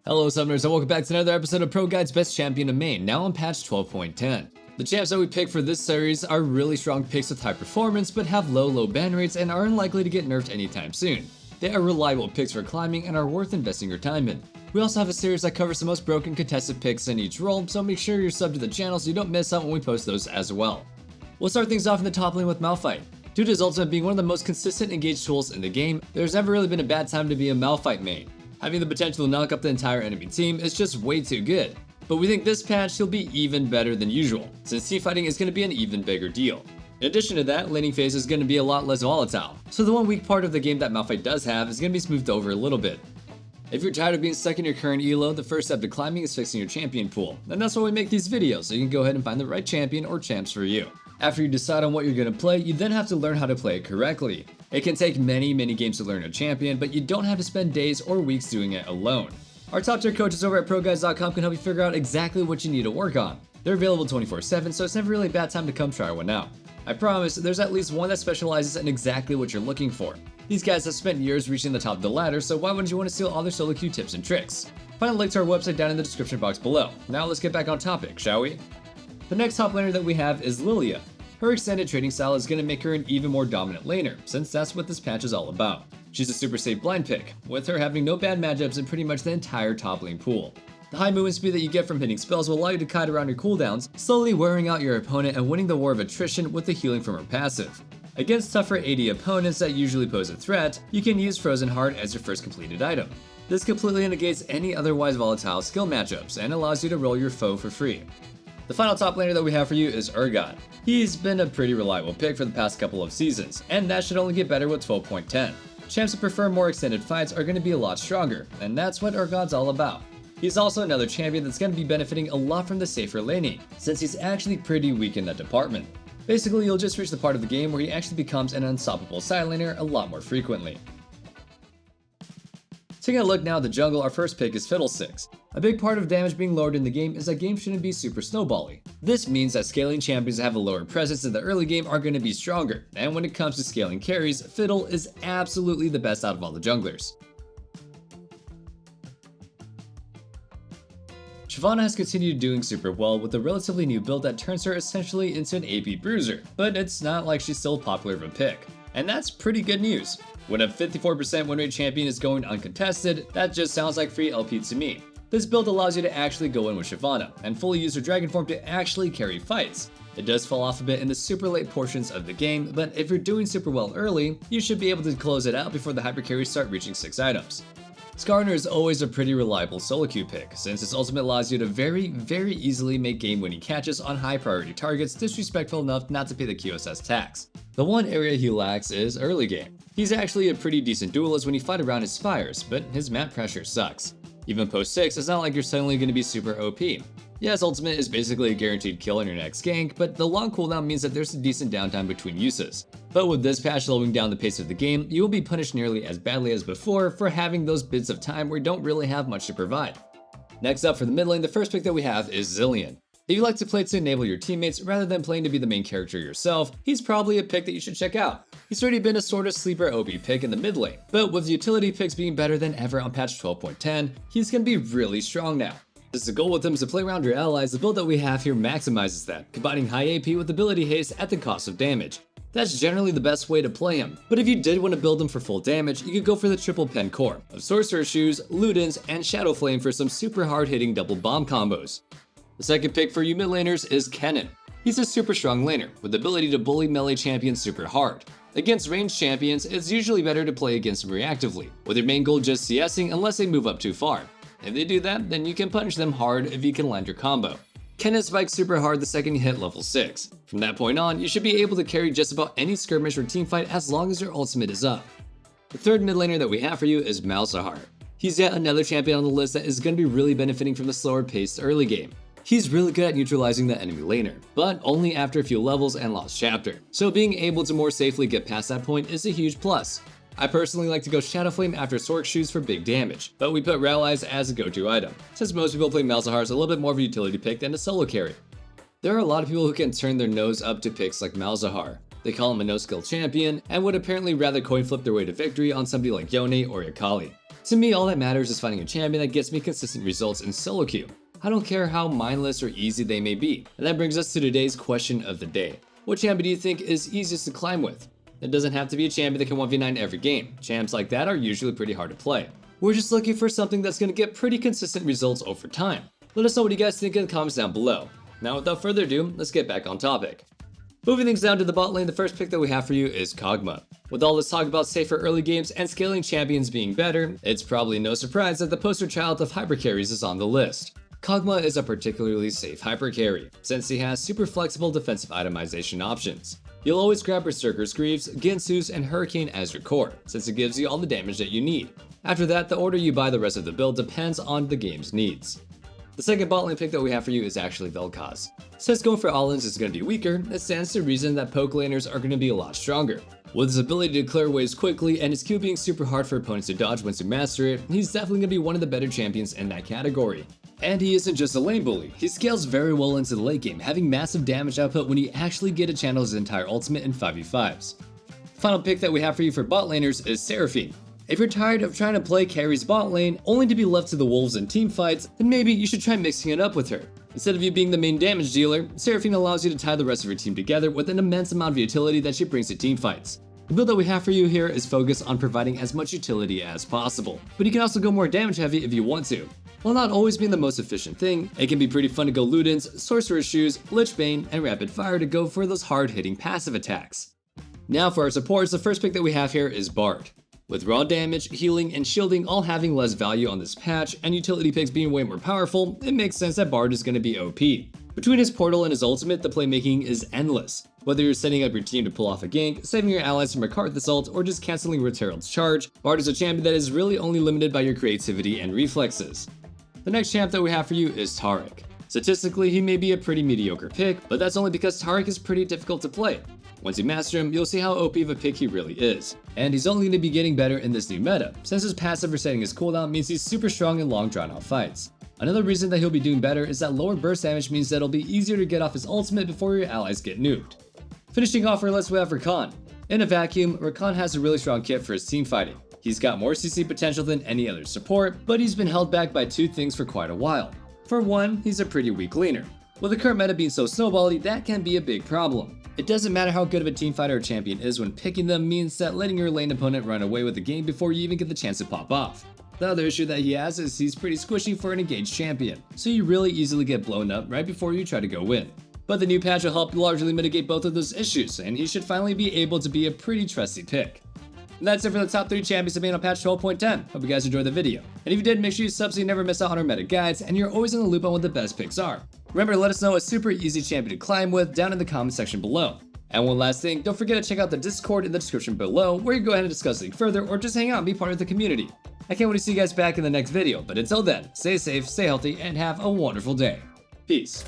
Hello Summoners and welcome back to another episode of ProGuides Best Champion of Main, now on patch 12.10. The champs that we pick for this series are really strong picks with high performance but have low ban rates and are unlikely to get nerfed anytime soon. They are reliable picks for climbing and are worth investing your time in. We also have a series that covers the most broken contested picks in each role, so make sure you're subbed to the channel so you don't miss out when we post those as well. We'll start things off in the top lane with Malphite. Due to his ultimate being one of the most consistent engaged tools in the game, there's never really been a bad time to be a Malphite main. Having the potential to knock up the entire enemy team is just way too good. But we think this patch he'll be even better than usual, since teamfighting is going to be an even bigger deal. In addition to that, laning phase is going to be a lot less volatile, so the one weak part of the game that Malphite does have is going to be smoothed over a little bit. If you're tired of being stuck in your current elo, the first step to climbing is fixing your champion pool, and that's why we make these videos, so you can go ahead and find the right champion or champs for you. After you decide on what you're going to play, you then have to learn how to play it correctly. It can take many games to learn a champion, but you don't have to spend days or weeks doing it alone. Our top tier coaches over at ProGuides.com can help you figure out exactly what you need to work on. They're available 24/7, so it's never really a bad time to come try one out. I promise, there's at least one that specializes in exactly what you're looking for. These guys have spent years reaching the top of the ladder, so why wouldn't you want to steal all their solo queue tips and tricks? Find a link to our website down in the description box below. Now let's get back on topic, shall we? The next top laner that we have is Lilia. Her extended trading style is going to make her an even more dominant laner, since that's what this patch is all about. She's a super safe blind pick, with her having no bad matchups in pretty much the entire top lane pool. The high movement speed that you get from hitting spells will allow you to kite around your cooldowns, slowly wearing out your opponent and winning the war of attrition with the healing from her passive. Against tougher AD opponents that usually pose a threat, you can use Frozen Heart as your first completed item. This completely negates any otherwise volatile skill matchups and allows you to roll your foe for free. The final top laner that we have for you is Urgot. He's been a pretty reliable pick for the past couple of seasons, and that should only get better with 12.10. Champs that prefer more extended fights are going to be a lot stronger, and that's what Urgot's all about. He's also another champion that's going to be benefiting a lot from the safer laning, since he's actually pretty weak in that department. Basically, you'll just reach the part of the game where he actually becomes an unstoppable side laner a lot more frequently. Taking a look now at the jungle, our first pick is Fiddlesticks. A big part of damage being lowered in the game is that games shouldn't be super snowbally. This means that scaling champions that have a lower presence in the early game are going to be stronger, and when it comes to scaling carries, Fiddle is absolutely the best out of all the junglers. Shyvana has continued doing super well with a relatively new build that turns her essentially into an AP bruiser, but it's not like she's still popular of a pick. And that's pretty good news. When a 54% win rate champion is going uncontested, that just sounds like free LP to me. This build allows you to actually go in with Shyvana, and fully use her dragon form to actually carry fights. It does fall off a bit in the super late portions of the game, but if you're doing super well early, you should be able to close it out before the hyper carries start reaching 6 items. Skarner is always a pretty reliable solo queue pick, since its ultimate allows you to very easily make game-winning catches on high priority targets disrespectful enough not to pay the QSS tax. The one area he lacks is early game. He's actually a pretty decent duelist when you fight around his spires, but his map pressure sucks. Even post 6, it's not like you're suddenly going to be super OP. Yes, ultimate is basically a guaranteed kill on your next gank, but the long cooldown means that there's a decent downtime between uses. But with this patch slowing down the pace of the game, you will be punished nearly as badly as before for having those bits of time where you don't really have much to provide. Next up for the mid lane, the first pick that we have is Zilean. If you like to play to enable your teammates rather than playing to be the main character yourself, he's probably a pick that you should check out. He's already been a sort of sleeper OP pick in the mid lane, but with the utility picks being better than ever on patch 12.10, he's gonna be really strong now. Since the goal with him is to play around your allies, the build that we have here maximizes that, combining high AP with ability haste at the cost of damage. That's generally the best way to play him, but if you did want to build him for full damage, you could go for the triple pen core of Sorcerer's Shoes, Ludens, and Shadow Flame for some super hard hitting double bomb combos. The second pick for you mid laners is Kennen. He's a super strong laner, with the ability to bully melee champions super hard. Against ranged champions, it's usually better to play against them reactively, with your main goal just CSing unless they move up too far. If they do that, then you can punish them hard if you can land your combo. Kennen spikes super hard the second you hit level 6. From that point on, you should be able to carry just about any skirmish or teamfight as long as your ultimate is up. The third mid laner that we have for you is Malzahar. He's yet another champion on the list that is going to be really benefiting from the slower paced early game. He's really good at neutralizing the enemy laner, but only after a few levels and Lost Chapter, so being able to more safely get past that point is a huge plus. I personally like to go Shadow Flame after Sorc Shoes for big damage, but we put Rallies as a go-to item, since most people play Malzahar as a little bit more of a utility pick than a solo carry. There are a lot of people who can turn their nose up to picks like Malzahar. They call him a no-skill champion, and would apparently rather coin flip their way to victory on somebody like Yone or Akali. To me, all that matters is finding a champion that gets me consistent results in solo queue. I don't care how mindless or easy they may be. And that brings us to today's question of the day. What champion do you think is easiest to climb with? It doesn't have to be a champion that can 1v9 every game. Champs like that are usually pretty hard to play. We're just looking for something that's going to get pretty consistent results over time. Let us know what you guys think in the comments down below. Now without further ado, let's get back on topic. Moving things down to the bot lane, the first pick that we have for you is Kog'Maw. With all this talk about safer early games and scaling champions being better, it's probably no surprise that the poster child of hyper carries is on the list. Kog'Maw is a particularly safe hyper carry, since he has super flexible defensive itemization options. You'll always grab Berserker's Greaves, Ginsu's, and Hurricane as your core, since it gives you all the damage that you need. After that, the order you buy the rest of the build depends on the game's needs. The second bot lane pick that we have for you is actually Vel'Koz. Since going for all-ins is going to be weaker, it stands to reason that poke laners are going to be a lot stronger. With his ability to clear waves quickly and his Q being super hard for opponents to dodge once you master it, he's definitely going to be one of the better champions in that category. And he isn't just a lane bully, he scales very well into the late game, having massive damage output when you actually get to channel his entire ultimate in 5v5s. Final pick that we have for you for bot laners is Seraphine. If you're tired of trying to play carries bot lane only to be left to the wolves in team fights, then maybe you should try mixing it up with her. Instead of you being the main damage dealer, Seraphine allows you to tie the rest of your team together with an immense amount of utility that she brings to team fights. The build that we have for you here is focused on providing as much utility as possible, but you can also go more damage heavy if you want to. While not always being the most efficient thing, it can be pretty fun to go Ludens, Sorcerer's Shoes, Lich Bane, and Rapid Fire to go for those hard-hitting passive attacks. Now for our supports, the first pick that we have here is Bard. With raw damage, healing, and shielding all having less value on this patch, and utility picks being way more powerful, it makes sense that Bard is going to be OP. Between his portal and his ultimate, the playmaking is endless. Whether you're setting up your team to pull off a gank, saving your allies from a Karthus ult, or just cancelling Rit Herald's charge, Bard is a champion that is really only limited by your creativity and reflexes. The next champ that we have for you is Taric. Statistically, he may be a pretty mediocre pick, but that's only because Taric is pretty difficult to play. Once you master him, you'll see how OP of a pick he really is. And he's only going to be getting better in this new meta, since his passive resetting his cooldown means he's super strong in long drawn out fights. Another reason that he'll be doing better is that lower burst damage means that it'll be easier to get off his ultimate before your allies get nuked. Finishing off our list, we have Rakan. In a vacuum, Rakan has a really strong kit for his team fighting. He's got more CC potential than any other support, but he's been held back by two things for quite a while. For one, he's a pretty weak laner. With the current meta being so snowbally, that can be a big problem. It doesn't matter how good of a team fighter or champion is when picking them means that letting your lane opponent run away with the game before you even get the chance to pop off. The other issue that he has is he's pretty squishy for an engaged champion, so you really easily get blown up right before you try to go win. But the new patch will help largely mitigate both of those issues, and he should finally be able to be a pretty trusty pick. And that's it for the top 3 champions to be on patch 12.10. Hope you guys enjoyed the video. And if you did, make sure you sub so you never miss out on our meta guides, and you're always in the loop on what the best picks are. Remember to let us know a super easy champion to climb with down in the comment section below. And one last thing, don't forget to check out the Discord in the description below, where you can go ahead and discuss things further or just hang out and be part of the community. I can't wait to see you guys back in the next video, but until then, stay safe, stay healthy, and have a wonderful day. Peace.